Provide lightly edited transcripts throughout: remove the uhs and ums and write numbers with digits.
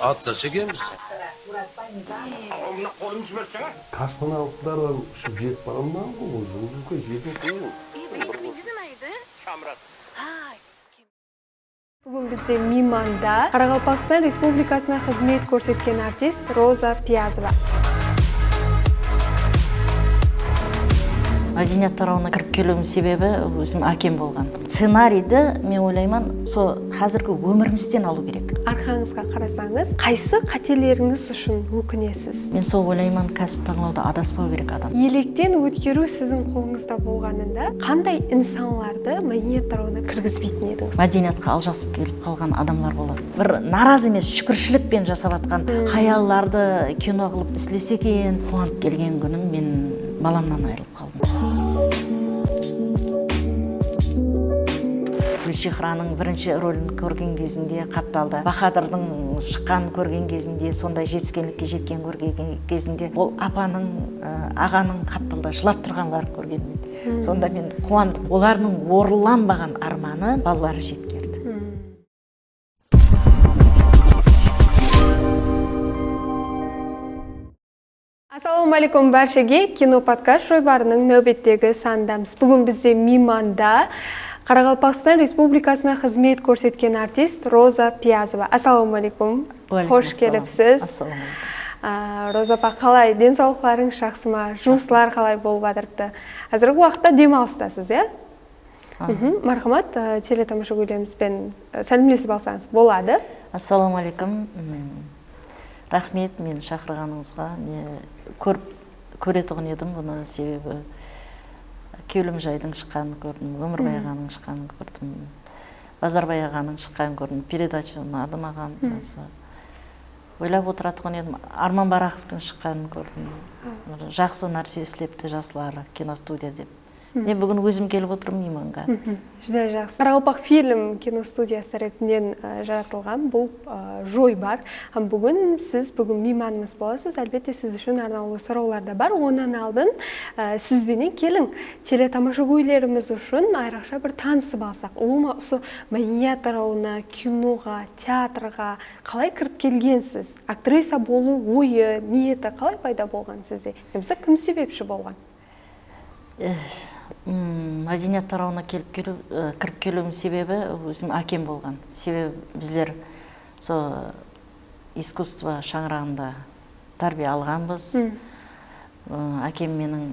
Atlas ekemiz. Mına kolum jibirseň. Kosmonavtlar şu jet barandan mı uzunlukta jet Şamrat. Бүгін бізде мейманда Қарақалпақстан Республикасына қызмет көрсеткен артист Роза Пиязова. Мәдениет тарауына кіріп келуім себебі өзім әкем болған. Сценарийді мен ойлаймын, сол қазіргі өмірімізден алу керек. Арқаңызға қарасаңыз, қайсы қателеріңіз үшін өкінесіз? Мен сол ойлаймын, кәсіп таңдауда адаспау керек адам. Електен өткеру сіздің қолыңызда болғанында, қандай инсанларды мәдениет тарауына кіргізбейтін едіңіз? Мәдениетқа алжасып келіп қалған адамдар болады. Бір наразы емес, шүкіршілікпен жасап атқан хаялларды кино қылып істесе екен, қуанып келген күнім мен баламнан айырылып қалдым. Гүлшихраның бірінші рөлін көрген кезінде қапталда, Бахадырдың шыққан көрген кезінде, сондай жетіскенлікке жеткен көрген кезінде, ол апаның, ағаның қапталда жылап тұрғанларын көргенмін. Сонда мен қуандым. Олардың орыланбаған арманы балалары жеткерді. Ассалаумағалейкум баршаге, кино подкаст жойбарының нөбеттегі сандамыз. Бүгін бізде мейманда Қарақалпақстан Республикасына қызмет көрсеткен артист Роза Пиязова. Ассалаумағалейкум. Хош келіпсіз. Ассалаумағалейкум. Роза апа, қалай? Денсаулықтарыңыз жақсы ма? Жұмыслар қалай болып жатырды? Қазіргі уақытта демалыстасыз, иә? Мархамат, телетамаша көйлемізбен сәлемдесіп алсаңыз болады. Ассалаумағалейкум. Рахмет, мен шақырғаныңызға. Көретұғын едім бұны, себебі Кеулім жайдың шыққанын көрдім, Өмірбай ағаның шыққанын көрдім, Базарбай ағаның шыққанын көрдім, передачаны Адым ағам. Ойлап отыратұғын едім, Арман Барақовтың шыққанын көрдім. Жақсы нәрсе істепті жасылары, киностудия деп. Не бүгін өзім келіп отырмын мейманға. Жүдә жақсы. Қарақалпақ фильм киностудиясы тарапынан жаратылған бұл жой бар. Бүгін сіз мейманымыз боласыз. Әлбетте сіз үшін арнаулы сұраулар да бар. Онан алдын сізбенен келің. Телетамаша көйлеріміз үшін айрықша бір танысып алсақ. Олыма осы мәдениет тарауына, киноға, театрға қалай кіріп келгенсіз? Актриса болу ойы, ниеті қалай пайда болған сізде? Немесе кім себепші болған? Мәдениет тарауына кіріп келуім себебі өзім әкем болған. Себебі біздер искусство шаңырағында тәрбие алғанбыз. Әкем менің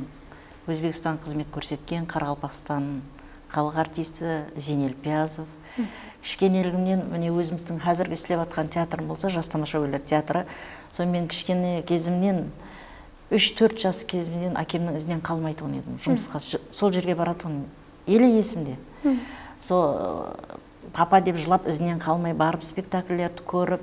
Өзбекстан қызмет көрсеткен, Қарақалпақстан халық артисі Зинел Пиязов. Кішкенелігімнен міне өзіміздің қазіргі істеп атқан театрым болса, Жас тамаша көйлер театры. Мен кішкене кезімнен 3-4 жас кезімнен әкемнің ізінен қалмайтын едім. Жұмысқа сол жерге баратын елі есімде. Папа деп жылап ізінен қалмай барып спектакльлерді көріп,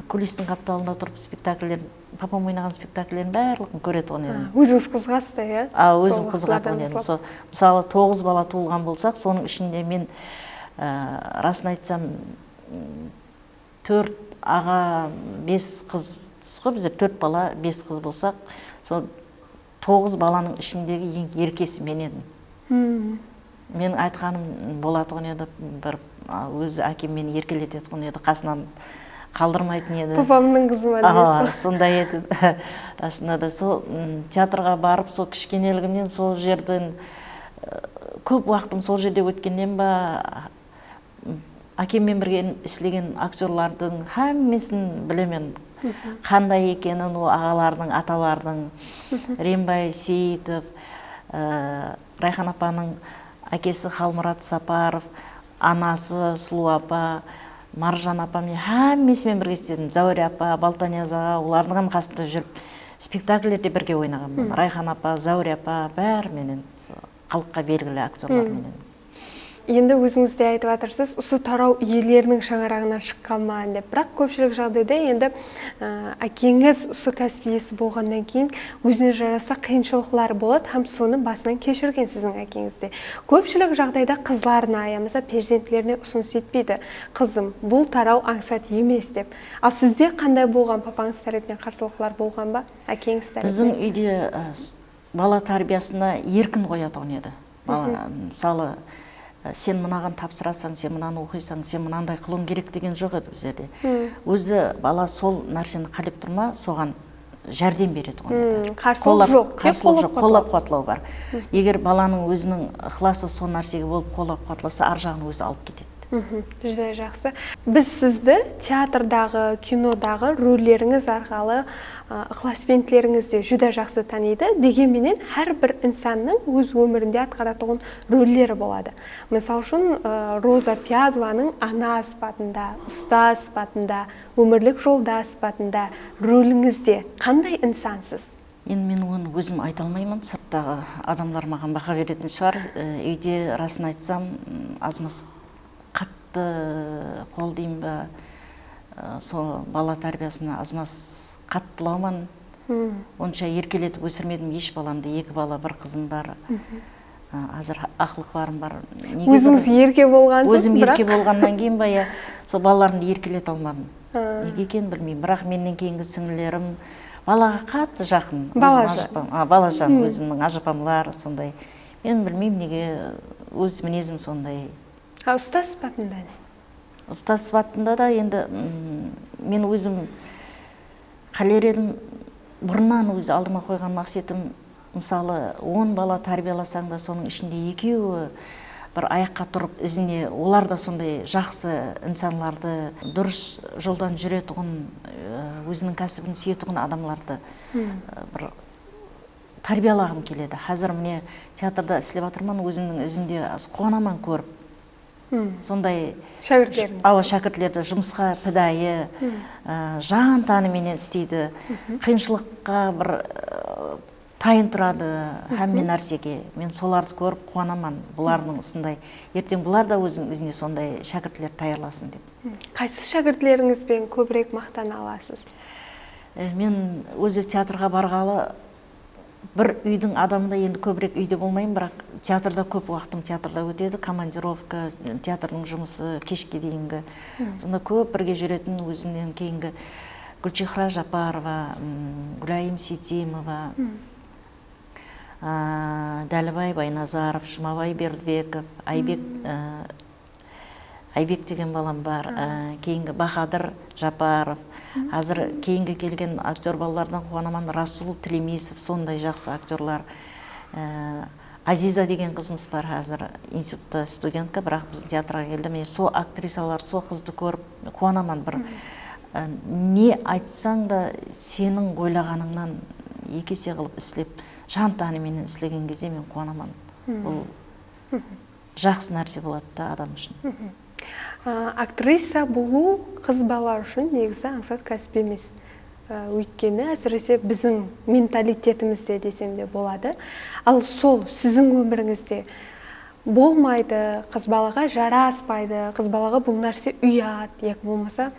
кулистің қапталында тұрып спектакльлер, папам ойнаған спектакльлерін барлығын көретін едім. Өзіңіз қызғасты, иә? Өзім қызғатын едім. Мысалы 9 бала туылған болсақ, соның ішінде мен расын айтсам 4 аға 5 қыз біздер 4 бала, 5 қыз болсақ, 9 баланың ішіндегі ең еркесі мен едім. Мен айтқаным болатығын еді, өзі әкем мені еркелететіғын еді, қасынан қалдырмайтын еді. Папамның қызы ма дейсіз? Сондай еді. Расында да сол театрға барып, сол кішкенелігімнен сол жерден көп уақытым сол жерде өткеннен ба, әкеммен бірге істеген актерлардың хаммесін білемен. Қандай екенін, ағалардың, аталардың, Рембай Сейітов, Райхан апаның әкесі Халмұрат Сапаров, анасы Сұлу апа, Маржан апа, мен хаммесімен бірге істедім. Зәуре апа, Балтанияз аға, олардың қасында жүріп, спектакльдерде бірге ойнағанмын. Райхан апа, Зәуре апа, бәрі менен, халыққа белгілі актерлар менен. Енді өзіңізде айтып атырсыз, осы тарау иелерінің шаңырағынан шыққанман деп. Бірақ көпшілік жағдайда енді әкеңіз осы кәсіп иесі болғаннан кейін өзіне жараса қиыншылықтар болады, һәм соны басынан кешірген сіздің әкеңізде. Көпшілік жағдайда қызларына, аямаса перзентлеріне ұсыныс етпейді. Қызым, бұл тарау аңсат емес деп. Ал сізде қандай болған, папаңыз тарапынан қарсылықтар болған ба, әкеңіз тарапынан? Біздің үйде бала тәрбиесіне еркін қоятын еді. Мысалы сен мынаған тапсырасың, сен мынаны оқисың, сен мынандай қылуың керек деген жоқ еді біздерде. Өзі бала сол нәрсені қалеп тұрма, соған жәрдем береді ғой. Қарсылық жоқ, қарсылық жоқ, қолап қуатлау бар. Егер баланың өзінің ықыласы сол нәрсеге болып қолап қуатласа, ар жағын өзі алып кетеді. Жүзі жақсы. Біз сізді театрдағы, кинодағы рөлдеріңіз арқылы ықыласпентлеріңізде жүзі жақсы таниды. Дегенменен әрбір инсанның өз өмірінде атқаратын рөлдері болады. Мысал үшін Роза Пязованың ана аспатында, ұста аспатында, өмірлік жолда аспатында рөліңізде қандай инсансыз? Енді мен оны өзім айта алмаймын, сырттағы адамдар маған баға беретін шығар. Үйде расын айтсам, аз-маз қатты қол деймін ба, сол бала тәрбиесіне аз-маз қаттылауман. Онша еркелетіп өсірмедім еш баламды, 2 бала, 1 қызым бар. Азыр ақылықларым бар. Өзіңіз ерке болғансыз, өзім ерке болғаннан кейін ба, сол балаларымды еркелете алмадым. Неге екенін білмеймін, бірақ менен кейінгі сіңлілерім балаға қатты жақын. Балажан, өзімнің ажапамлар сондай. Мен білмеймін неге, өз мінезім сондай. Ұстаз сыпатында не? Ұстаз сыпатында да енді мен өзім қалер едім, бұрыннан өзі алдыма қойған мақсатым, мысалы 10 бала тәрбиеласаң да соның ішінде 2-еуі бір аяққа тұрып ізіне, олар да сондай жақсы инсанларды, дұрыс жолдан жүретұғын, өзінің кәсібін сүйетұғын адамларды бір тәрбиелағым келеді. Қазір міне театрда істеп жатырмын, өзімнің ізімде қуанамын көріп. Сондай шәкіртлерді жұмысқа підайы, жан тәніменен істейді, қиыншылыққа бір тайын тұрады әмме нәрсеге. Мен соларды көріп қуанамын, бұлардың осындай. Ертең бұлар да өзінің ізіне сондай шәкіртлер тайырласын деп. Қайсы шәкіртлеріңізбен көбірек мақтан аласыз? Мен өзі театрға барғалы бір үйдің адамында, енді көбірек үйде болмайым, бірақ театрда көп уақытым театрда өтеді, командировка, театрдың жұмысы кешке дейінгі. Сонда көп бірге жүретін өзімнен кейінгі Гүлчихра Жапарова, Гүлайым Ситимова, Дәлібай Байназаров, Жұмабай Бердібеков, Айбек деген балам бар, кейінгі Бахадыр Жапаров, қазір кейінгі келген актер балалардан қуанамын, Расул Тілемесов, сондай жақсы актерлар. Азиза деген қызымыз бар, қазір институтта студентка, бірақ біздің театрға келді. Мен сол актрисалар, сол қызды көріп қуанамын. Бір не айтсаң да сенің ойлағаныңнан 2 есе қылып істеп, жан тәніменен істеген кезде мен қуанамын. Бұл жақсы нәрсе болады да адам үшін. Актриса болу қыз бала үшін негізі аңсат кәсіп емес. Өйткені әсіресе біздің менталитетімізде десем де болады. Ал сол сіздің өміріңізде болмайды, қыз балаға жараспайды, қыз балаға бұл нәрсе ұят, яки болмаса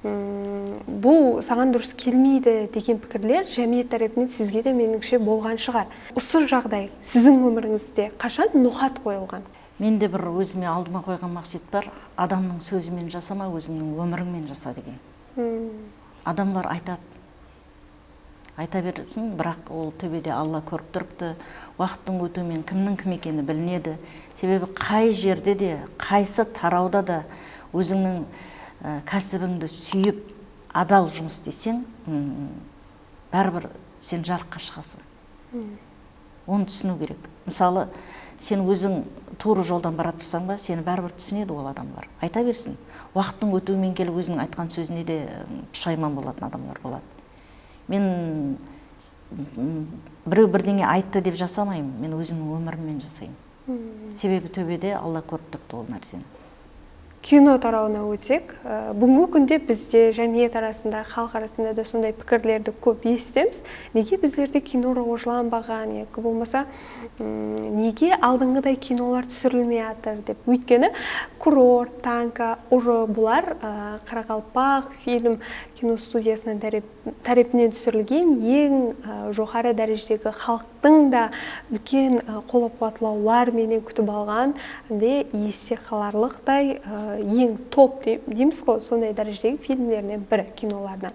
бұл саған дұрыс келмейді деген пікірлер жәмиет тарапынан сізге де меніңше болған шығар. Осы жағдай сіздің өміріңізде қашан ноқат қойылған? Менде бір өзіме алдыма қойған мақсат бар, адамның сөзімен жасама, өзіңнің өміріңмен жаса деген. Адамлар айтады, айта берсін, бірақ ол төбеде Алла көріп тұрыпты, уақыттың өтуімен кімнің кім екені білінеді. Себебі қай жерде де, қайсы тарауда да өзіңнің кәсібіңді сүйіп, адал жұмыс істесең, бәрібір сен жарыққа шығасың. Оны түсіну керек. Мысалы, сен өзің тура жолдан бара тұрсаң ба, сені бәрібір түсінеді ол адамдар. Айта берсін. Уақыттың өтуімен келіп өзінің айтқан сөзіне де пұшайман болатын адамдар болады. Мен біреу бірдеңе айтты деп жасамаймын, мен өзімнің өміріммен жасаймын. Себебі төбеде Алла көріп тұрыпты ол нәрсені. Кино тарауына өтсек, бүгінгі күнде бізде жәмиет арасында, халық арасында да сондай пікірлерді көп естіміз. Неге біздерде кино рауажланбаған, яки болмаса неге алдыңғыдай кинолар түсірілмей жатыр деп. Өйткені Курорт, Танка, Ұры бұлар Қарақалпақ фильм киностудиясының тарапынан түсірілген ең жоғары дәрежедегі халықтың да үлкен қолап-қуатлаулар менен күтіп алған, есте қаларлықтай ең топ дейміз ғой, сондай дәрежедегі фильмдерінен бірі, кинолардан.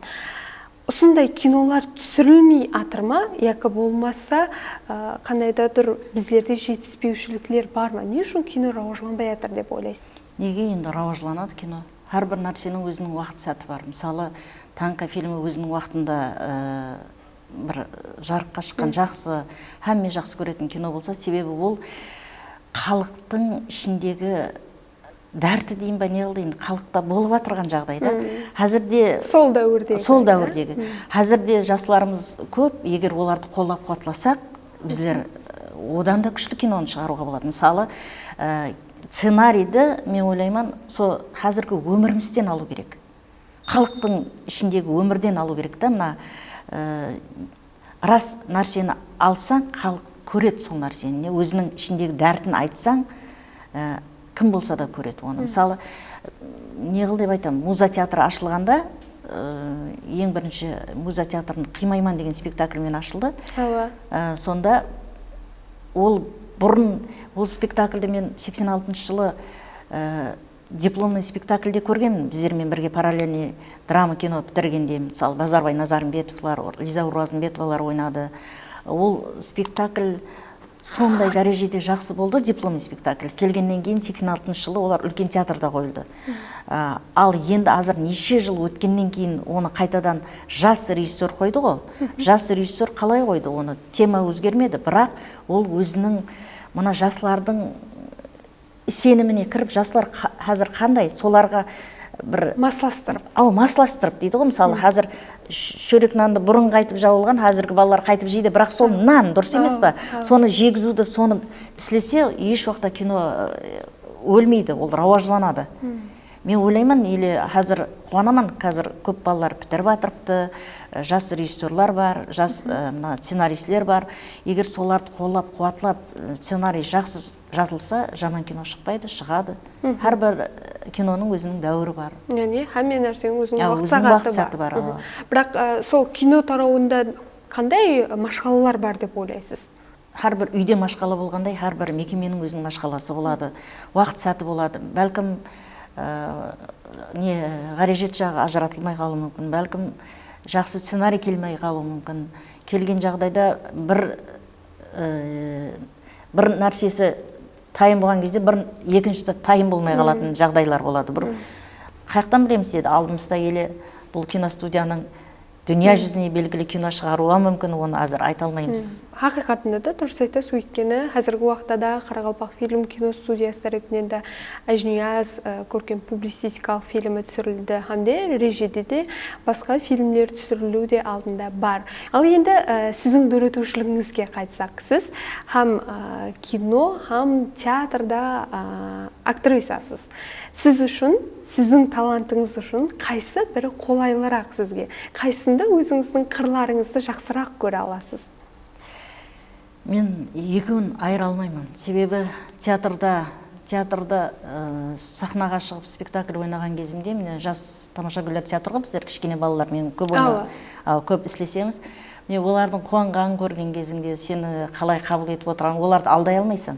Осындай кинолар түсірілмей атыр ма, яки болмаса қандайдадыр біздерде жетіспеушіліктер бар ма? Не үшін кино рауажланбай атыр деп ойлайсыз? Неге енді рауажланады кино? Әрбір нәрсенің өзінің уақыт сәті бар. Мысалы, Танка фильмі өзінің уақытында бір жарыққа шыққан жақсы, һәмме жақсы көретін кино болса, себебі ол халықтың ішіндегі дәрті дейін ба, не қылды, енді халықта болып отырған жағдайда. Қазірде сол дәуірдегі. Қазірде жастарымыз көп, егер оларды қолдап қуатласақ, біздер одан да күшті киноны шығаруға болады. Мысалы, сценарийді мен ойлаймын, сол қазіргі өмірімізден алу керек. Халықтың ішіндегі өмірден алу керек та, мына рас нәрсені алсаң, халық көреді сол нәрсені. Өзінің ішіндегі дәртін айтсаң, кім болса да көреді оны. Мысалы, не қыл деп айтам, Муза театры ашылғанда, ең бірінші Муза театрының Қимайман деген спектакльмен ашылды. Сонда ол бұрын, ол спектакльді мен 86 жылы дипломный спектакльде көргенмін. Біздермен бірге параллельный драма кино бітіргенде, мысалы, Базарбай Назарымбетовлар, Лиза Уразымбетовалар ойнады. Ол спектакль сондай дәрежеде жақсы болды, дипломный спектакль. Келгеннен кейін 86 жылы олар үлкен театрда қойылды. Ал енді азыр неше жыл өткеннен кейін оны қайтадан жас режиссер қойды ғой. Жас режиссер қалай қойды оны? Тема өзгермеді, бірақ ол өзінің мына жастардың сеніміне кіріп, жастар қазір қандай, соларға бір масластырып дейді ғой. Мысалы, қазір шөрек нанды бұрын қайтып жауылған, қазіргі балалар қайтып жейді, бірақ сол нан дұрыс емес па? Соны жегізуді, соны істесе, еш уақытта кино өлмейді, ол рауажланады. Мен ойлаймын, или қазір қуанамын, қазір көп балалар бітіріп атырыпты, жас режиссерлар бар, жас сценаристлер бар. Егер соларды қолап, қуатлап, сценарий жақсы жазылса, жаман кино шықпайды, шығады. Әрбір киноның өзінің дәуірі бар. Яғни, һәмме нәрсенің өзінің уақыт сағаты бар. Бірақ сол кино тарауында қандай машқалалар бар деп ойлайсыз? Әрбір үйде машқала болғандай, әрбір мекеменің өзінің машқаласы болады, уақыт сәті болады. Бәлкім ғарежет жағы ажыратылмай қалуы мүмкін, бәлкім жақсы сценарий келмей қалуы мүмкін. Келген жағдайда бір нәрсесі тайым болған кезде, екіншісі тайым болмай қалатын жағдайлар болады. Қаяқтан білеміз деді, алдымызда еле бұл киностудияның дүния жүзіне белгілі кино шығаруға мүмкін, оны азыр айта алмаймыз. Хақиқатында да дұрыс айтасыз, өйткені қазіргі уақытта да Қарақалпақ фильм киностудиясы тарапынан да Ажнияз көркем публицистикалық фильмі түсірілді, һәмде режиде де басқа фильмдер түсірілу де алдында бар. Ал енді сіздің дөретушілігіңізге қайтсақ, сіз һәм кино, һәм театрда актрисасыз. Сіз үшін, сіздің талантыңыз үшін қайсы бірі қолайлырақ сізге? Қайсында өзіңіздің қырларыңызды жақсырақ көре аласыз? Мен екеуін айыра алмаймын. Себебі театрда сахнаға шығып спектакль ойнаған кезімде, мен жас тамаша гүлдер театрға, біздер кішкене балалар, мен көп істесеміз, олардың қуанғанын көрген кезіңде сені қалай қабыл етіп отырған, оларды алдай алмайсың.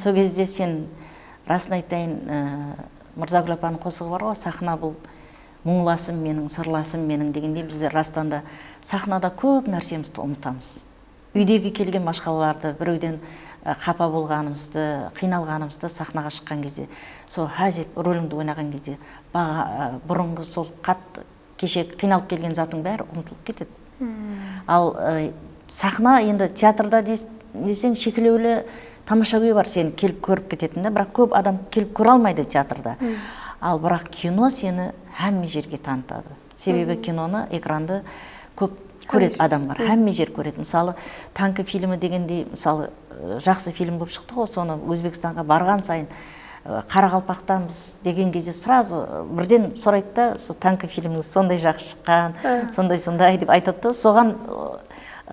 Сол кезде сен, расын айтайын, Мырзагүл апаның қосығы бар ғой, сахна бұл мұңласым менің, сырласым менің дегенде, біздер растанда сахнада көп нәрсемізді ұмытамыз. Үйдегі келген машқалаларды, біреуден қапа болғанымызды, қиналғанымызды сахнаға шыққан кезде, сол хәзет рөліңді ойнаған кезде, бұрынғы сол қатты кеше қиналып келген затың бәрі ұмытылып кетеді. Ал сахна енді театрда десең шекілеулі тамаша күй бар, сен келіп көріп кететін, бірақ көп адам келіп көре алмайды театрда. Ал бірақ кино сені һәмме жерге танытады. Себебі киноны, экранды көп көреді адамдар, һәмме жер көреді. Мысалы, Танка фильмі дегенде, мысалы, жақсы фильм болып шықты ғой, соны Өзбекстанға барған сайын, Қарақалпақтан біз деген кезде сразу бірден сұрайды да, сол Танка фильміңіз сондай жақсы шыққан, сондай деп айтады. Соған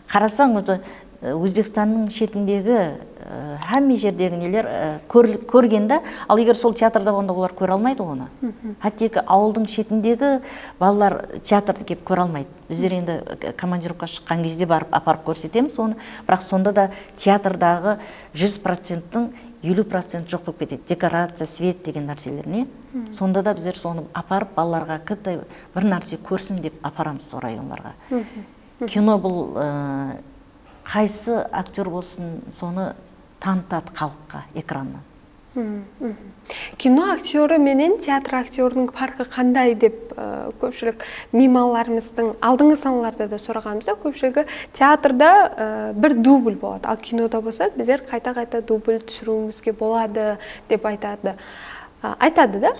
қарасаң, Өзбекстанның шетіндегі һәмме жердегі нелер көргенде, ал егер сол театрда болғанда олар көре алмайды оны. Әттегі ауылдың шетіндегі балалар театрды кеп көре алмайды. Біздер енді командировка шыққан кезде барып апарып көрсетеміз оны, бірақ сонда да театрдағы 100%-ның 50% жоқ болып кетеді. Декорация, свет деген нәрселеріне. Сонда да біздер соны апарып балаларға кітті бір нәрсе көрсін деп апарамыз сол районларға. Кино бұл қайсы актер болсын, соны танытады халыққа экраннан. Кино актері менен театр актерінің farқы қандай деп көпшілік меймандарымыздың алдыңғы саналарда да сұрағанбыз. Көпшілігі театрда бір дубль болады, ал кинода болса біздер қайта-қайта дубль түсіруімізге болады деп айтады да.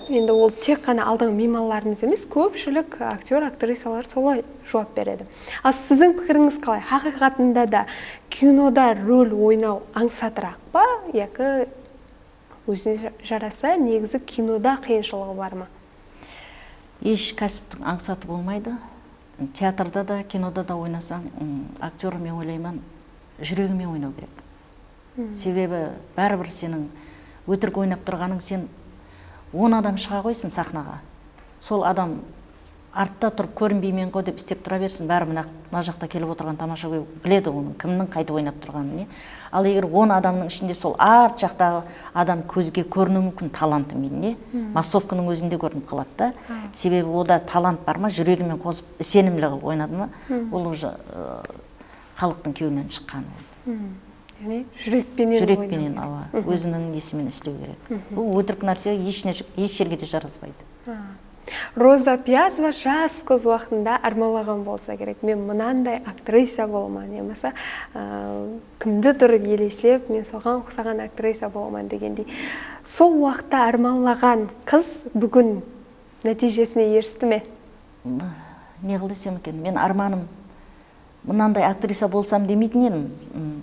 Енді ол тек қана алдыңғы меймандарымыз емес, көпшілік актер, актрисалар солай жауап береді. Ал сіздің пікіріңіз қалай? Хақиқатында да кинода рөл ойнау аңсатырақ па, яки өзіне жараса, негізі кинода қиыншылығы бар ма? Еш кәсіптің аңсаты болмайды. Театрда да, кинода да ойнасаң, актер мен ойлаймын, жүрегімен ойнау керек. Себебі бәрібір сенің өтірік ойнап тұрғаның, сен 10 адам шыға қойсын сахнаға. Сол адам артта тұрып көрінбеймен ғой деп істеп тұра берсін, бәрі мына жақта келіп отырған тамаша біледі оның кімнің қайтып ойнап тұрғанын. Ал егер 10 адамның ішінде сол арт жақтағы адам көзге көрінуі мүмкін таланты менде, массовканың өзінде көрініп қалады да. Себебі ода талант бар ма, жүрегімен қосып сенімлі қылып ойнады ма, ол уже халықтың кеуінен шыққан. Яғни жүрекпенен ала, өзінің несімен істеу керек. Бұл өтірік нәрсе еш жерге де жараспайды. Роза Пиязова жас қыз уақытында армалаған болса керек. Мен мынандай актриса боламын, немесе кімді тұр елеслеп, мен соған ұқсаған актриса боламын дегендей. Сол уақытта армалаған қыз бүгін нәтижесіне ерісті ме? Не қылды десем екен, мен арманым мынандай актриса болсам демейтін едім.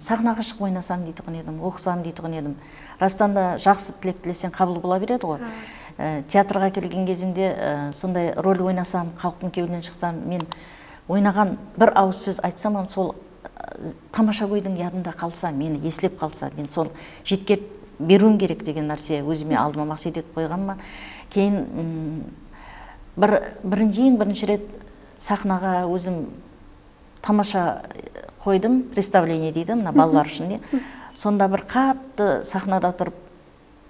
Сахнаға шығып ойнасам дейтін едім, оқысам дейтін едім. Растан да жақсы тілек тілесең қабыл бола береді ғой. Театрға келген кезімде сондай рөл ойнасам, халықтың кеуінен шықсам, мен ойнаған бір ауыз сөз айтсам, сол тамаша көйдің ядында қалса, мені еслеп қалса, мен сол жеткеп беруім керек деген нәрсе өзіме алдыма мақсат етіп қойғанмын. Кейін бірінші рет сахнаға өзім тамаша қойдым, представление дейді, мына балалар үшін. Сонда бір қатты сахнада тұрып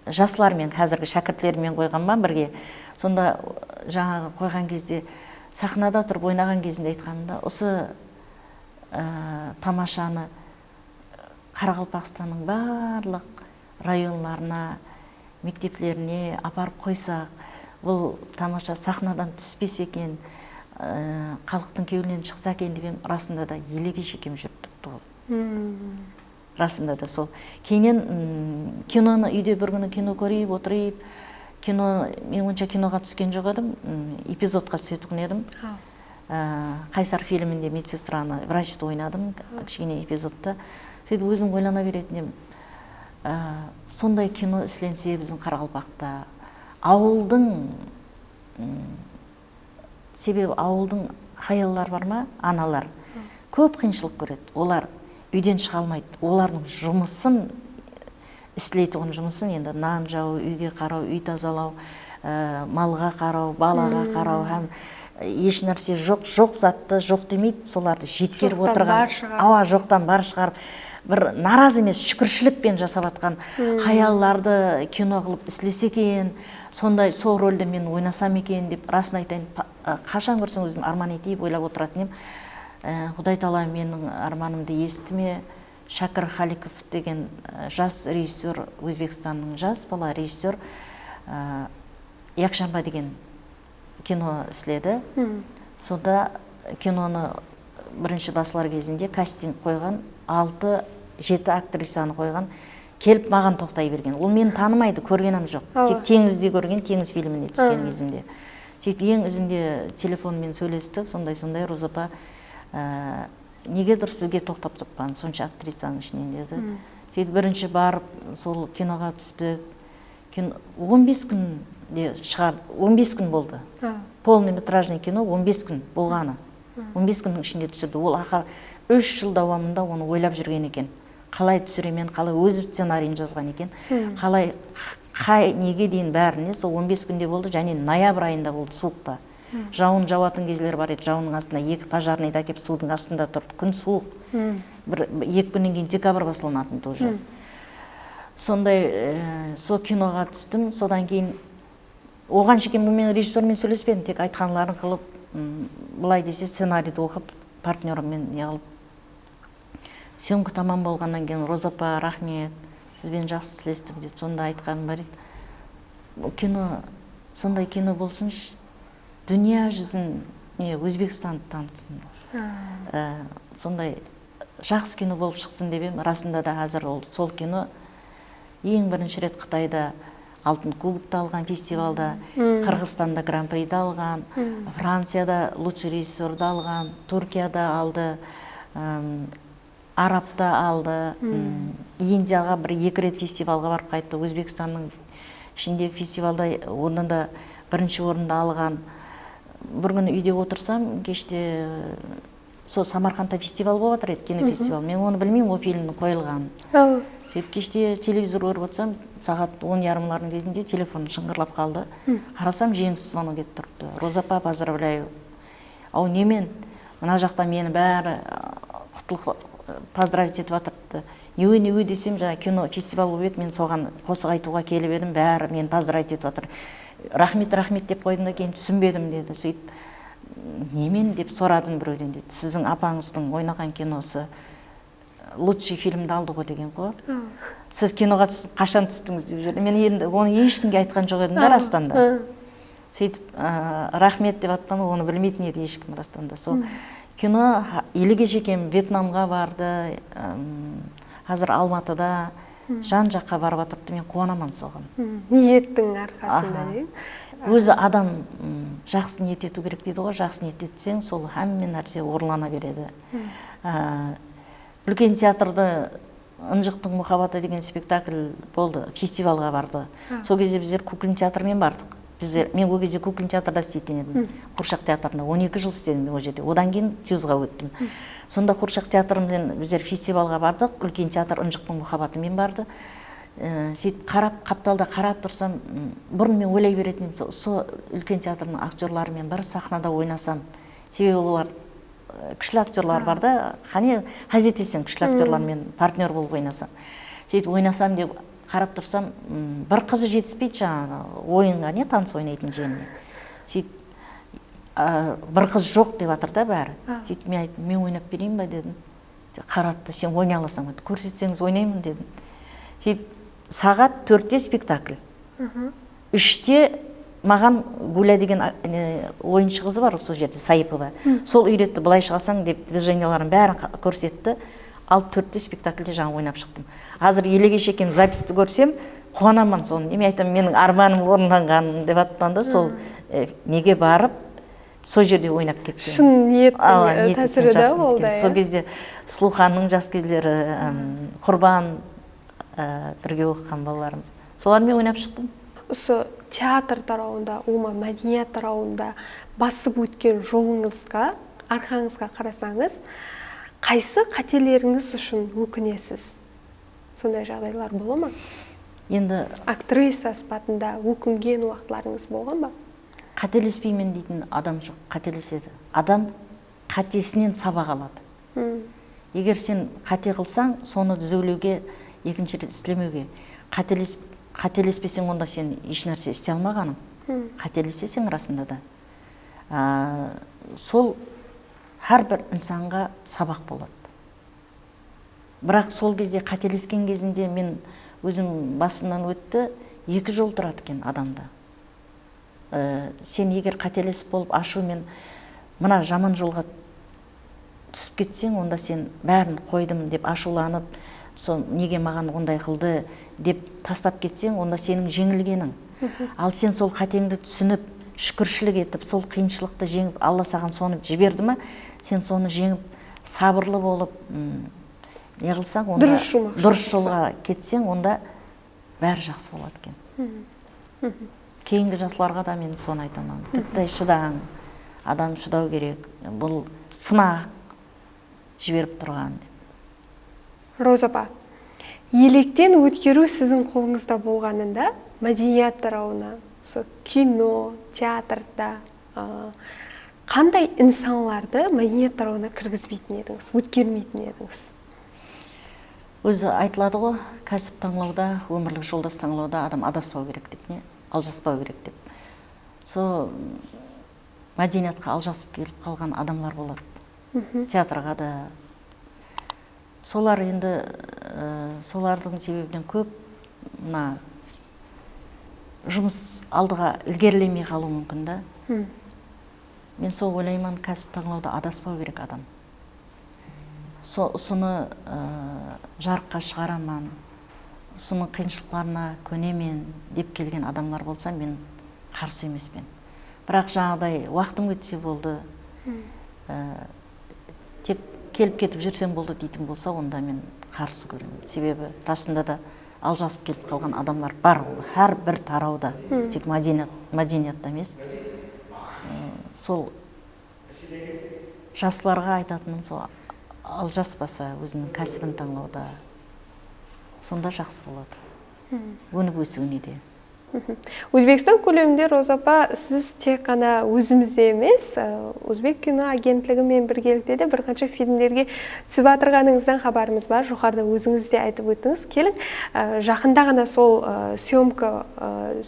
жасылармен, қазіргі шәкіртлермен қойғанмын бірге. Сонда жаңағы қойған кезде сахнада тұрып ойнаған кезімде айтқанымда, осы тамашаны Қарақалпақстанның барлық районларына, мектеплеріне апарып қойсақ, бұл тамаша сахнадан түспес екен, халықтың кеуінен шықса екен деп, расында да елеге шекем жүріп тұрды. Расында да сол. Кейінен киноны үйде бір күні кино көріп, отырып, мен онша киноға түскен жоқ едім, эпизодқа түсетін едім. Қайсар фильмінде медсестраны, врачты ойнадым, кішкене эпизодта. Сөйтіп өзім ойлана беретінем, сондай кино ісленсе біздің Қарақалпақта, ауылдың, себебі ауылдың хаялар бар ма, аналар, көп қиыншылық көреді. Олар үйден шыға алмайды. Олардың жұмысын, істейтін жұмысын, енді нан жау, үйге қарау, үй тазалау, малға қарау, балаға қарау, һәм еш нәрсе жоқ затты жоқ демейді, соларды жеткеріп отырған, жоқтан бар шығарып, бір наразы емес, шүкіршілікпен жасап атқан хаялларды кино қылып істесе екен, сондай сол рөлді мен ойнасам екен деп, расын айтайын, қашан көрсең өзім арман етейіп ойлап отыратын едім. Құдай тағала менің арманымды естіме. Шәкір Халиков деген жас режиссер, Өзбекстанның жас бала режиссер, Якшанба деген кино істеді. Сонда киноны бірінші басылар кезінде кастинг қойған, 6-7 актрисаны қойған, келіп маған тоқтай берген. Ол мені танымайды, көргенім жоқ. Тек теңізде көрген, теңіз фильміне түскен кезімде. Тек ең ізінде телефонмен сөйлестік, сондай Роза апа, неге дұрыс сізге тоқтап тұрпан, сонша актрисаның ішінен деді. Сөйтіп бірінші барып, сол киноға түсті. 15 күнде шығарды, 15 күн болды. Полнометражный кино 15 күн болғаны. 15 күннің ішінде түсірді. Ол ақыр 3 жыл давамында оны ойлап жүрген екен. Қалай түсіремен, қалай өзі сценарийін жазған екен. Қалай, неге дейін бәріне, сол 15 күнде болды, және ноябрь айында болды, суықта. Жауын жауатын кезлер бар еді, жауынның астында 2 пожарныйды әкеп судың астында тұрды, күн суық. 2 күннен кейін декабрь басыланатын тоже. сондай сол киноға түстім. Содан кейін оған шейін мен режиссермен сөйлеспедім, тек айтқанларын қылып, былай десе сценарийді оқып, партнеріммен не қылып. Съемка тамам болғаннан кейін Роза апа, рахмет, сізбен жақсы тілестім деді. Сонда айтқаным бар еді. Кино, сондай кино болсыншы, дүния жүзін, Өзбекстанды танытсын. Сондай жақсы кино болып шықсын деп ем. Расында да қазір сол кино ең бірінші рет Қытайда алтын кубокты алған фестивалда, Қырғызстанда гран-приді алған, Францияда лучший режиссерді алған, Түркияда алды, Арабта алды, Индияға бір-екі рет фестивалға барып қайтты. Өзбекстанның ішіндегі фестивалда ондан да бірінші орынды алған. Бір күні үйде отырсам, кеште сол Самарқанда фестивал болып жатыр еді, кинофестивал. Мен оны білмеймін, ол фильмнің қойылғанын. Кеште телевизор көріп отырсам, сағат 10:30 кезінде телефон шыңғырлап қалды. Қарасам, жеңіс звонок кетіп тұрыпты. Роза апа, поздравляю. Ау немен? Мына жақта мені бәрі құттықтап поздравить етіп жатырыпты. Неуе десем, жаңа кино фестивал болып еді, мен соған қосық айтуға келіп едім, бәрі мені поздравить етіп жатыр. Рахмет деп қойдым да, кейін түсінбедім деді. Сөйтіп, немен деп сұрадым біреуден деді. Сіздің апаңыздың ойнаған киносы лучший фильмді алды ғой деген ғой. Сіз киноға қашан түстіңіз деп жүрді. Мен енді оны ешкімге айтқан жоқ едім да, растанда. Сөйтіп, рахмет деп атпан, оны білмейтін еді ешкім растанда. Сол кино елге жекем Вьетнамға барды, қазір Алматыда, жан жаққа барып атырыпты, мен қуанамын соған. Ниеттің арқасында дейін. Өзі адам жақсы ниет ету керек дейді ғой, жақсы ниет етсең, сол әммен нәрсе орылана береді. Үлкен театрды Ынжықтың мұхаббаты деген спектакль болды, фестивалға барды. Сол кезде біздер Куклин театрмен бардық. Мен ол кезде Куклин театрда істейтін едім. Қуыршақ театрында 12 жыл істедім ол жерде. Одан кейін Тюзға өттім. Сонда Қуыршақ театрымен біздер фестивалға бардық. Үлкен театр Ынжықтың мұхаббатымен барды. Сөйтіп қапталда қарап тұрсам, бұрын мен ойлай беретін, сол үлкен театрның актерларымен бір сахнада ойнасам. Себебі олар күшлі актерлар бар да, қане хазетесің күшлі актерлармен партнер болып ойнасам. Сөйтіп ойнасам деп қарап тұрсам, бір қызы жетіспейді жаңа ойынға, не таныс ойнайтын женіне. Сөйтіп бір қыз жоқ деп атыр да бәрі. Сөйтіп мен айттым, мен ойнап берейін ба дедім. Қаратты, сен ойнай аласың ба? Көрсетсеңіз ойнаймын дедім. Сөйтіп сағат 4-те спектакль. 3-те маған Гуля деген ойыншы қызы бар сол жерде, Саипова. Сол үйретті, былай шығасаң деп движенияларын бәрін көрсетті. Ал 4-те спектакльде жаңа ойнап шықтым. Қазір елге шекем записті көрсем, қуанамын соны. Неме айтам, менің арманым орындалған деп атпанда, сол неге барып, сол жерде ойнап кеткен. Шын ниеттің тәсірі да болды. Сол кезде Сұлуханның жас кездері, Құрбан бірге оқыған балаларым. Солармен ойнап шықтым. Осы театр тарауында, мәдениет тарауында басып өткен жолыңызға, арқаңызға қарасаңыз, қайсы қателеріңіз үшін өкінесіз? Сондай жағдайлар бола ма? Енді актриса аспатында өкінген уақытларыңыз болған ба? Қателеспеймін дейтін адам жоқ, қателеседі. Адам қатесінен сабақ алады. Егер сен қате қылсаң, соны түзеулеуге, екінші рет істемеуге. Қателеспесең, онда сен еш нәрсе істей алмағаның. Қателесесің расында да. Сол әрбір инсанға сабақ болады. Бірақ сол кезде қателескен кезінде мен өзім басымнан өтті, 2 жол тұрады екен адамда. Сен егер қателесіп болып ашумен мына жаман жолға түсіп кетсең, онда сен бәрін қойдым деп ашуланып, неге маған ондай қылды деп тастап кетсең, онда сенің жеңілгенің. Ал сен сол қатеңді түсініп, шүкіршілік етіп, сол қиыншылықты жеңіп, Алла саған соны жіберді ме, сен соны жеңіп, сабырлы болып, не қылсаң, онда дұрыс жолға кетсең, онда бәрі жақсы болады екен. Кейінгі жасларға да мен соны айтамын. Тіпті шыдаң, адам шыдау керек. Бұл сынақ жіберіп тұрған. Роза апа, електен өткеру сіздің қолыңызда болғанында, мәдениет тарауына, кино, театрда қандай инсанларды мәдениет тарауына кіргізбейтін едіңіз, өткермейтін едіңіз? Өзі айтылады ғой, кәсіп таңлауда, өмірлік жолдас таңлауда адам адаспау керек деп, не? Алжаспау керек деп. Сол мәдениетқа алжасып келіп қалған адамдар болады. Театрға да. Солар енді, солардың себебінен көп мына жұмыс алдыға ілгерілемей қалу мүмкін да. Мен сол ойлаймын, кәсіп таңлауда адаспау керек адам. Осыны жарыққа шығараман, осының қиыншылықтарына көнемен деп келген адамдар болса, мен қарсы емеспен. Бірақ жаңағыдай уақытым өтсе болды, теп келіп кетіп жүрсем болды дейтін болса, онда мен қарсы көремін. Себебі расында да алжасып келіп қалған адамдар бар, әр бір тарауда, тек мәдениетте емес. Сол жастарға айтатыным сол, алжаспаса өзінің кәсібін таңлауда, сонда жақсы болады. Өніп өсуіне де. Өзбекстан көлемінде Роза апа, сіз тек қана өзімізде емес, Өзбек кино агентлігімен біргелікте де бір қанша фильмдерге түсіп жатырғаныңыздан хабарымыз бар. Жоғарыда өзіңіз де айтып өттіңіз. Келің, жақында ғана сол съемка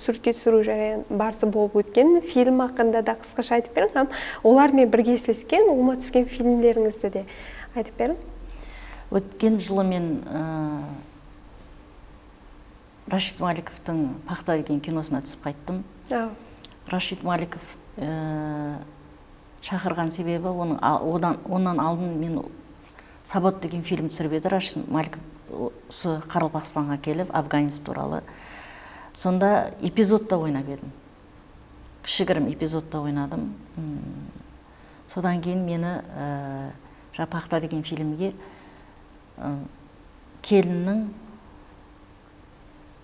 суретке түсіру барысы болып өткен фильм хақында да қысқаша айтып берің, һәм олармен бірге сезген, оңыма түскен фильмдеріңізді де айтып берің. Өткен жылы мен Рашид Маликовтың «Пахта» деген киносына түсіп қайттым. Рашид Маликов шақырған себебі, онан алдын мен «Сабот» деген фильм түсіріп еді. Рашид Маликов Қарақалпақстанға келіп, Афганистан туралы. Сонда эпизодта ойнап едім. Кішігірім эпизодта ойнадым. Содан кейін мені «Пахта» деген фильмге келіннің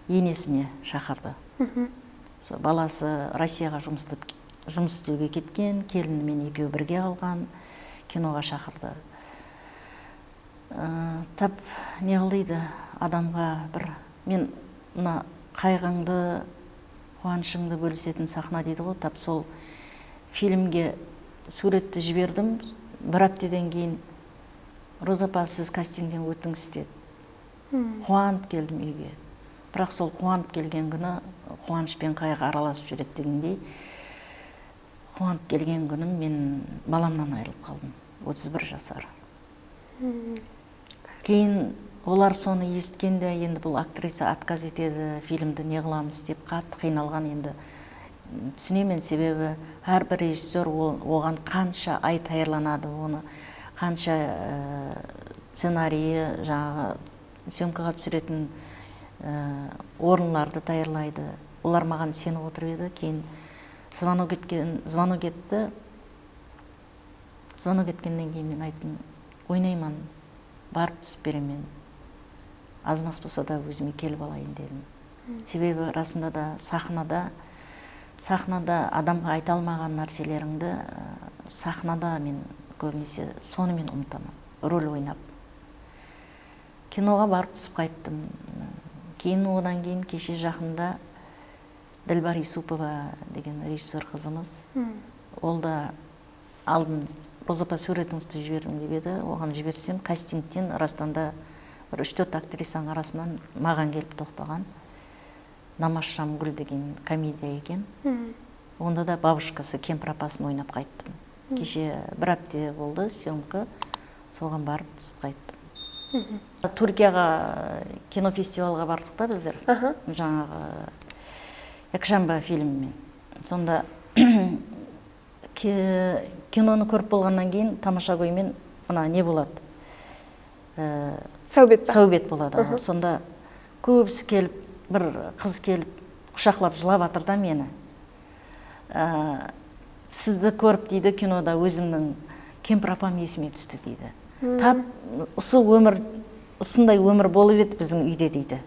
енесіне шақырды. Баласы Россияға жұмыс істеуге кеткен, келінімен екеуі бірге қалған, киноға шақырды. Тап не қылды адамға бір, мен қайғыңды, қуанышыңды бөлісетін сахна дейді ғой, тап сол фильмге суретті жібердім. Бір аптадан кейін Роза апа, сіз кастингтен өттіңіз деді. Қуанып келдім үйге. Бірақ сол қуанып келген күні қуаныш пен қайғы араласып жүреді дегендей, қуанып келген күнім мен баламнан айырылып қалдым. 31 жасар. Кейін олар соны естігенде, енді бұл актриса отказ етеді, фильмді не қыламыз деп қатты қиналған. Енді түсінемін, себебі әрбір режиссер оған қанша ай таярланады, оны қанша сценарийі, жаңағы съемкаға түсіретін орынларды даярлайды. Олар маған сеніп отырып еді. Кейін звонок кетті. Звонок кеткеннен кейін мен айттым, ойнаймын, барып түсіп беремін. Аз-маз болса да өзіме келіп алайын дедім. Себебі расында да сахнада адамға айта алмаған нәрселеріңді сахнада мен көбінесе сонымен ұмытамын, рөл ойнап. Киноға барып түсіп қайттым. Кейін одан кейін кеше жақында Дилбар Исупова деген режиссер қызымыз. Ол да алдын Роза апа суретіңізді жібердім деп еді. Оған жіберсем, кастингтен арасында бір 3-4 актрисаның арасынан маған келіп тоқтаған. Намаз Шамгүл деген комедия екен. Онда да бабушкасы кемпір апасын ойнап қайттым. Кеше бір апта болды съемка, соған барып түсіп қайттым. Түркияға кинофестивалға бардық та біздер. Жаңағы Якшамба фильмімен. Сонда киноны көріп болғаннан кейін тамаша көймен не болады? Сәубет болады. Сонда көбісі келіп, бір қыз келіп, құшақлап жылап атыр да мені. Сізді көріп дейді кинода өзімнің кемпір апам есіме түсті дейді. Тап осындай өмір болып еді біздің үйде дейді.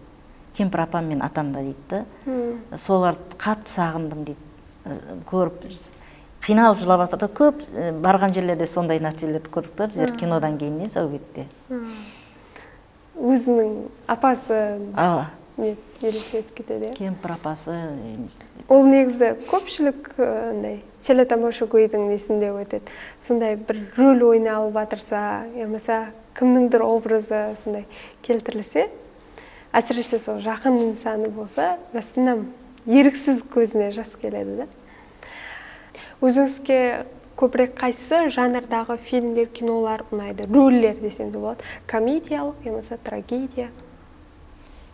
Кемпір апам мен атамда дейді. Соларды қатты сағындым дейді. Көріп, қиналып жылап жатыр. Көп барған жерлерде сондай нәрселерді көрдік та біздер кинодан кейін сәубетте. Өзінің апасы елестетіп кетеді. Кемпір апасы. Ол негізі көпшілік телетамаша көйдің несінде өтеді. Сондай бір рөл ойналып жатырса, ямаса кімніңдір образы сондай келтірілсе, әсіресе сол жақын инсаны болса, расынан еріксіз көзіне жас келеді да. Өзіңізге көбірек қайсы жанрдағы фильмдер, кинолар ұнайды? Рөллер десем де болады. Комедиялық, ямаса трагедия?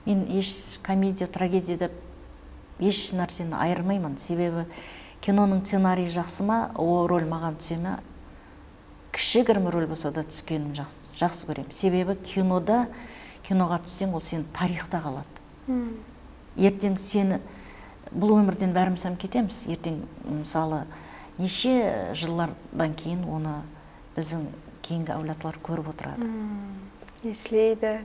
Мен еш комедия, трагедия деп еш нәрсені айырмаймын. Себебі киноның сценарийі жақсы ма, о рөл маған түсе ме, кішігірім рөл болса да түскенім жақсы көремін. Себебі киноға түссең, ол сен тарихта қалады. Ертең сені, бұл өмірден бәріміз кетеміз. Ертең мысалы неше жылдардан кейін оны біздің кейінгі әулетлар көріп отырады. Естілейді.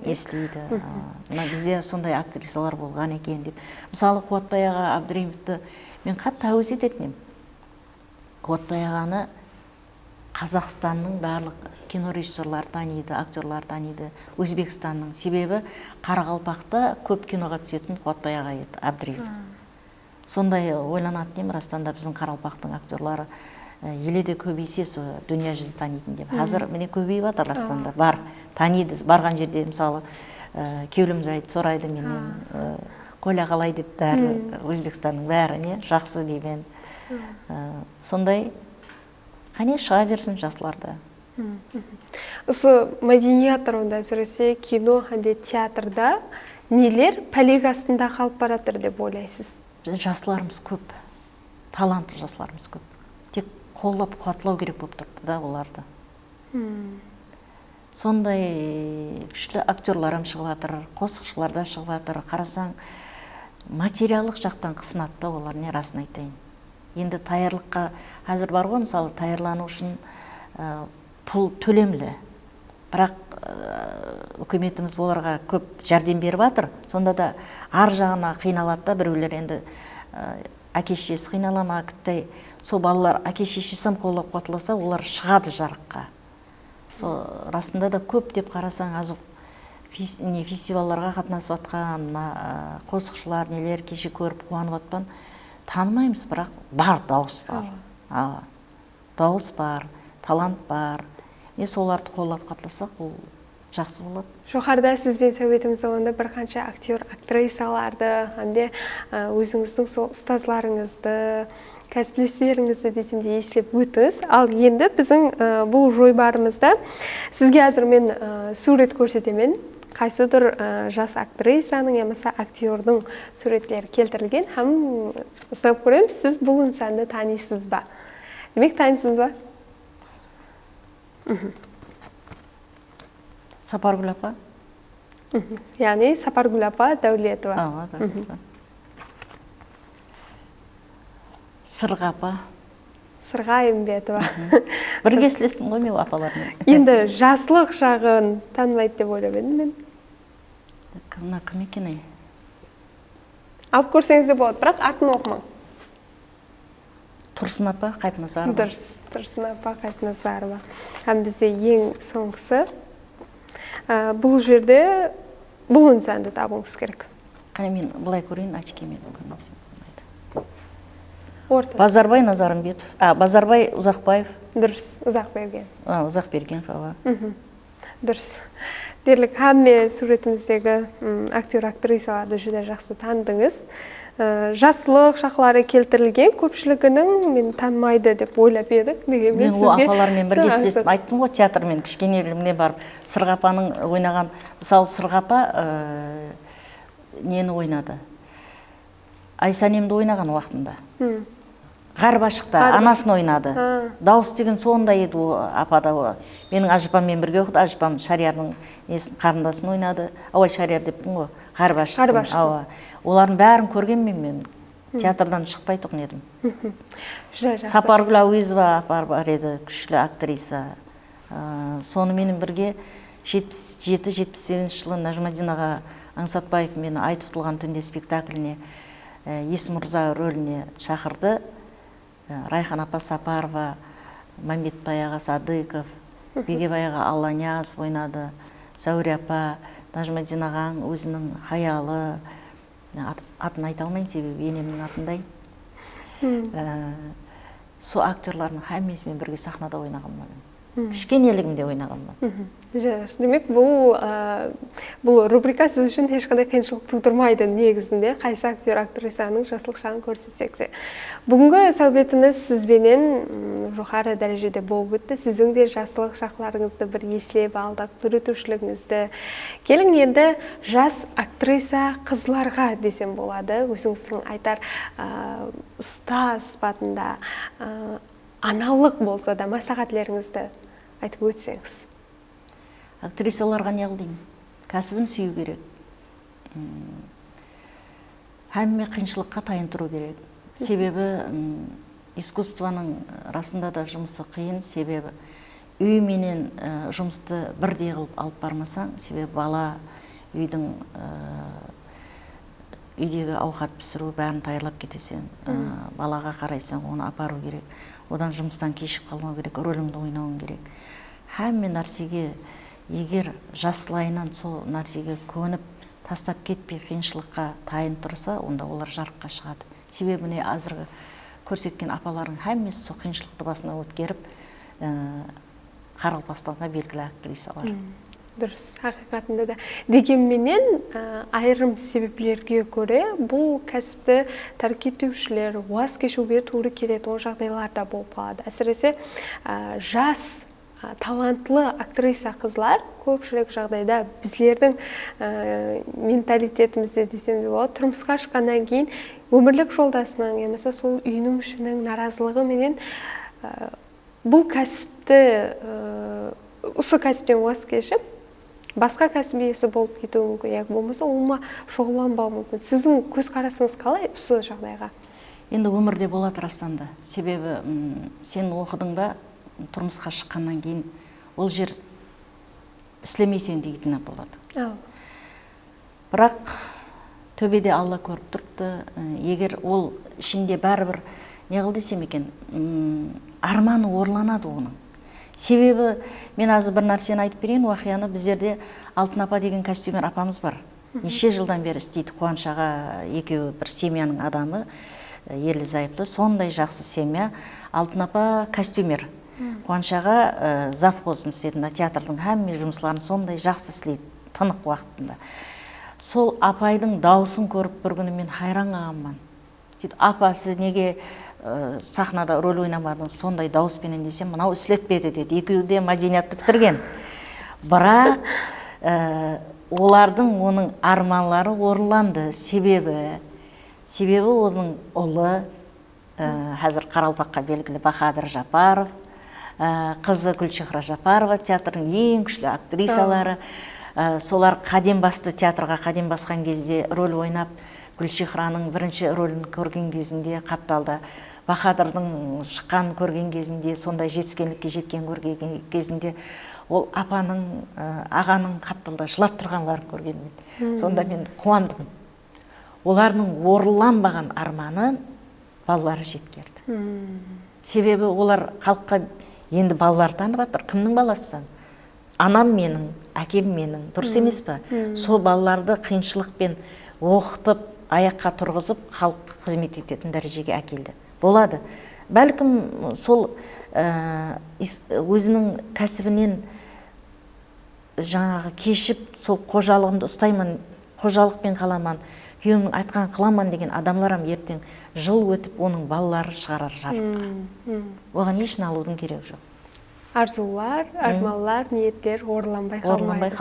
Бізде сондай актрисалар болған екен деп. Мысалы Қуатбай аға Абдыримовті мен қатты тәуіз ететінем. Қуатбай ағаны Қазақстанның барлық кинорежиссерлар таниды, актерлар таниды, Өзбекстанның. Себебі Қарақалпақта көп киноға түсетін Қуатбай аға еді, Абдыримов. Сондай ойланатын деймін, растанда біздің Қарақалпақтың актерлары еледе көбейсе, дүния жүзі танитын деп. Қазір міне көбейіп жатыр растанда, бар, таниды. Барған жерде мысалы кеулім жайды сұрайды менен, Коля қалай деп бәрі, Өзбекстанның бәрі не жақсы деймен. Сондай қане шыға берсін жасыларда. Осы мәдениет тұрғында әсіресе кино, театрда нелер пәлек астында қалып баратыр деп ойлайсыз? Жасыларымыз көп, талантты жасыларымыз көп. Тек қолдап қуатлау керек болып тұрды да оларды. Сондай күшті актерларым шығып жатыр, қосықшылар да шығып жатыр. Қарасаң, материалдық жақтан қысынады да олар, не расын айтайын. Енді таярлыққа қазір бар ғой, мысалы таярлану үшін пұл төлемлі. Бірақ үкіметіміз оларға көп жәрдем беріп жатыр. Сонда да ар жағына қиналады да, біреулер енді әке-шешесі қиналама, кіттай. Сол балалар әке-шешесін қолдап қуатласа, олар шығады жарыққа. Расында да көп деп қарасаң, азық фестиваларға қатынасып жатқан қосықшылар нелер кеше көріп қуанып жатқан танымаймыз, бірақ бар, дауыс бар. Дауыс бар, талант бар. Соларды қолдап қатласақ, ол жақсы болады. Жоғарыда сізбен сөйлетіміз онда бір қанша актер, актрисаларды, өзіңіздің сол ұстазларыңызды, кәсіптестеріңізді десемде еслеп өтіз. Ал енді біздің бұл жойбарымызда сізге әзір мен сурет көрсетемен. Қайсыдыр жас актрисаның, ямаса актердің суретлері келтірілген. Һәм ұстап көреміз, сіз бұл инсанды танисыз ба? Демек, танисыз ба? Сапаргүл апа? Яғни Сапаргүл апа Дәулетова. Сырға апа? Сырға Ембетова. Бір кесілесің ғой мен апалармен. Енді жаслық жағын танымайды деп ойлап едім мен. Кім екен ай? Алып көрсеңіз де болады, бірақ атын оқымаң. Тұрсын апа, Қайпназарова. Дұрыс, Тұрсын апа, Қайпназарова. Һәм бізде ең соңғысы. Бұл жерде бұл инсанды табуыңыз керек. Қане мен бұлай көрейін, очкемен. Базарбай Назарымбетов. Базарбай Ұзақбаев. Дұрыс, Ұзақберген. Ұзақберген. Дұрыс. Дерлік, әмме суретіміздегі актер-актрисаларды жүде жақсы таныдыңыз. Жаслық шақлары келтірілген көпшілігінің мен танымайды деп ойлап едік. Мен ол апалармен бірге істестім. Айттым ғой, театрмен кішкенелігімне барып. Сырғапаның ойнаған, мысалы Сырғапа нені ойнады? Айсанемді ойнаған уақытында. Ғарбашықта анасын ойнады. Дауыс деген сондай еді апада. Менің ажыпаммен бірге оқыды. Ажыпам Шариярның қарындасын ойнады. Шарияр деппін ғой. Ғарбашықтың. Олардың бәрін көргенмен мен театрдан шықпай тұғын едім. Сапаргүл Әуезова апар бар еді, күшлі актриса. Сонымен бірге 77-78 жылы Нәжмәдинаға Аңсатбаев мені Ай тұтылған түнде спектакліне Есмұрза рөліне шақырды. Райхан апа Сапарова, Мәмбетбай аға Садыков, Бегебай аға Алланяз ойнады. Зәуре апа, Нәжмәдин ағаң өзінің хаялы, атын айта алмайым себебі енемнің атындай. сол актерлардың хаммесімен бірге сахнада ойнағанмын. Кішкенелігімде ойнағанмын. Жақсы. Демек, бұл рубрика сіз үшін ешқандай қиыншылық тудырмайды негізінде, қайсы актер, актрисаның жасылық шағын көрсетсек те. Бүгінгі сәубетіміз сізбенен жоғары дәрежеде болып өтті. Сіздің де жасылық шақтарыңызды бір еслеп алдық, үйретушілігіңізді. Келің енді жас актриса қызларға десем болады. Өзіңіздің айтар ұстаз батында аналық болса да масағатлеріңізді айтып өтсеңіз. Актрисаларға не қылдым? Кәсібін сүю керек. Әмме қиыншылыққа тайын тұру керек. Себебі искусствоның расында да жұмысы қиын. Себебі үй менен жұмысты бірдей қылып алып бармасаң, себебі бала үйдің үйдегі ауқат пісіру бәрін тайырлап кетесен, балаға қарайсаң, оны апару керек. Одан жұмыстан кешіп қалмау керек, рөліңді ойнауың керек. Әмме нәрсеге егер жасылайынан сол нәрсеге көніп, тастап кетпей қиыншылыққа тайын тұрса, онда олар жарыққа шығады. Себебі не азырғы көрсеткен апалардың әммесі сол қиыншылықты басына өткеріп, Қарақалпақстанға белгілі актрисалар. Дұрыс, хақиқатында да. Дегенменен, айрым себеплерге көре, бұл кәсіпті тәрк етушілер, уаз кешуге тура келеді, ол жағдайларда болып қалады. Әсіресе жас талантлы актриса қызлар көпшілік жағдайда біздердің менталитетімізде десем де болады, тұрмысқа шыққаннан кейін өмірлік жолдасының, емесі сол үйінің ішінің наразылығы менен бұл кәсіпті, осы кәсіптен уаз кешіп, басқа кәсіп иесі болып кетуі мүмкін, яғни болмаса оңма шұғылданбауы мүмкін. Сіздің көзқарасыңыз қалай осы жағдайға? Енді өмірде болады растанда. Себебі сен оқыдың ба, тұрмысқа шыққаннан кейін ол жер істемейсен дейтіні болады. Бірақ төбеде Алла көріп тұрыпты. Егер ол ішінде бәрібір не қыл десем екен, арманы орланады оның. Себебі мен азы бір нәрсені айтып берейін, уақияны біздерде Алтын апа деген костюмер апамыз бар. Неше жылдан бері істейді. Қуаншаға екеуі бір семьяның адамы, ерлі зайыпты, сондай жақсы семья. Алтын апа костюмер. Қуаншаға завхозым істеді, театрдың әмме жұмысларын сондай жақсы істейді, тынық уақытында. Сол апайдың дауысын көріп бір күні мен хайран қалғанмын. Апа, сіз неге сахнада рөл ойнамадыңыз, сондай дауыспенен десем, мынау іслетпеді деді. Екеуі де мәдениетті бітірген. Бірақ олардың оның арманлары орыланды. Себебі оның ұлы, қазір Қарақалпаққа белгілі Бахадыр Жапаров, қызы Гүлшихра Жапарова, театрдың ең күшті актрисалары. Солар қадем басты, театрға қадем басқан кезде рөл ойнап, Гүлшихраның бірінші рөлін көрген кезінде Қапталда, Бахадырдың шыққан көрген кезінде, сондай жетіскенлікке жеткен көрген кезінде, ол апаның, ағаның Қапталда жылап тұрғанларын көргенмен. Сонда мен қуандым. Олардың орыланбаған арманы балалары жеткерді. Себебі олар халыққа енді балалар танып жатыр. Кімнің баласысың? Анам менің, әкем менің, дұрыс емес па? Сол балаларды қиыншылықпен оқытып, аяққа тұрғызып, халық қызмет ететін дәрежеге әкелді. Болады. Бәлкім сол өзінің кәсібінен жаңағы кешіп, сол қожалығымды ұстаймын, қожалықпен қаламан, күйеуімнің айтқан қыламан деген адамларам ертең жыл өтіп, оның балалары шығарар жарыққа. Оған ешін алудың керек жоқ. Арзулар, арманлар, ниеттер орыланбай қалмайды.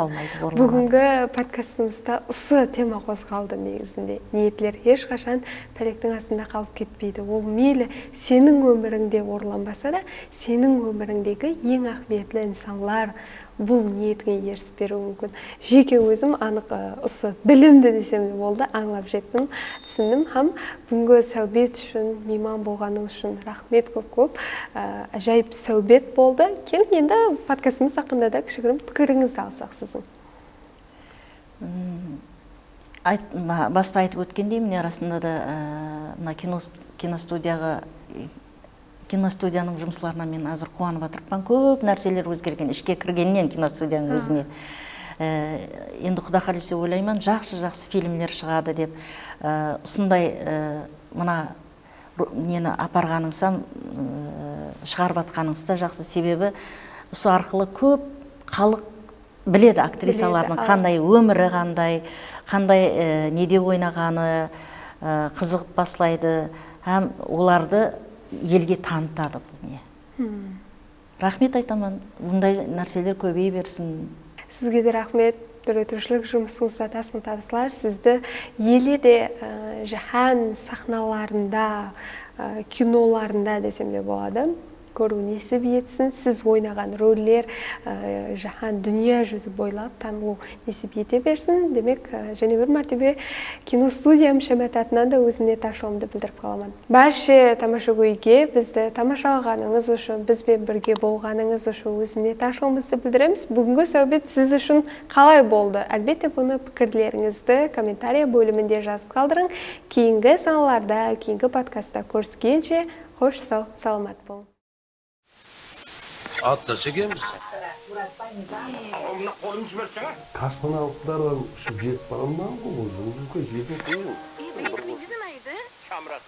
Бүгінгі подкастымызда осы тема қозғалды негізінде. Ниеттер ешқашан пәлектің астында қалып кетпейді. Ол мейлі сенің өміріңде орыланбаса да, сенің өміріңдегі ең ахметлі инсанлар бұл ниетіңе ерсіп беруі мүмкін. Жеке өзім анық осы білімді десем де болды, аңлап жеттім, түсіндім. Хам бүгінгі сәубет үшін, мейман болғаныңыз үшін рахмет көп. Әжайып сәубет болды. Келін енді подкастымыз хақында да кішігірім пікіріңізді алсақ сіздің. Баста айтып өткендей, міне арасында да киностудияның жұмысларына мен азыр қуанып жатырмын. Көп нәрселер өзгерген, ішке кіргеннен киностудияның өзіне. Енді Құда қаласа ойлаймын, жақсы фильмлер шығады деп. Осындай мына нені апарғаныңызда, шығарып атқаныңызда жақсы. Себебі осы арқылы көп халық біледі актрисалардың қандай өмірі, қандай неде ойнағаны қызығып басылайды, һәм оларды елге танытады бұл не. Рахмет айтамын, бұндай нәрселер көбей берсін. Сізге де рахмет. Өтірушілік жұмысыңызда тасқын табыстылар. Сізді елде жаһан сахналарында, киноларында десем де болады, көру несіп етсін. Сіз ойнаған рөллер жаһан дүния жүзі бойлап танылу несіп ете берсін. Демек, және бір мәртебе киностудиям шәмәтатынан да өзімне ташылымды білдіріп қаламын. Барша тамаша көйге бізді тамашалағаныңыз үшін, бізбен бірге болғаныңыз үшін өзімне ташылымызды білдіреміз. Бүгінгі сәубет сіз үшін қалай болды? Әлбетте бұны пікірлеріңізді комментария бөлімінде жазып қалдырың. Кейінгі саналарда, кейінгі подкастта көріскенше, қош сау, саламат болың. Atlaşı gelmiş. Kaspanalıklar var, şu jet paramdan mı oldu? Bu jet yok. Şamrat.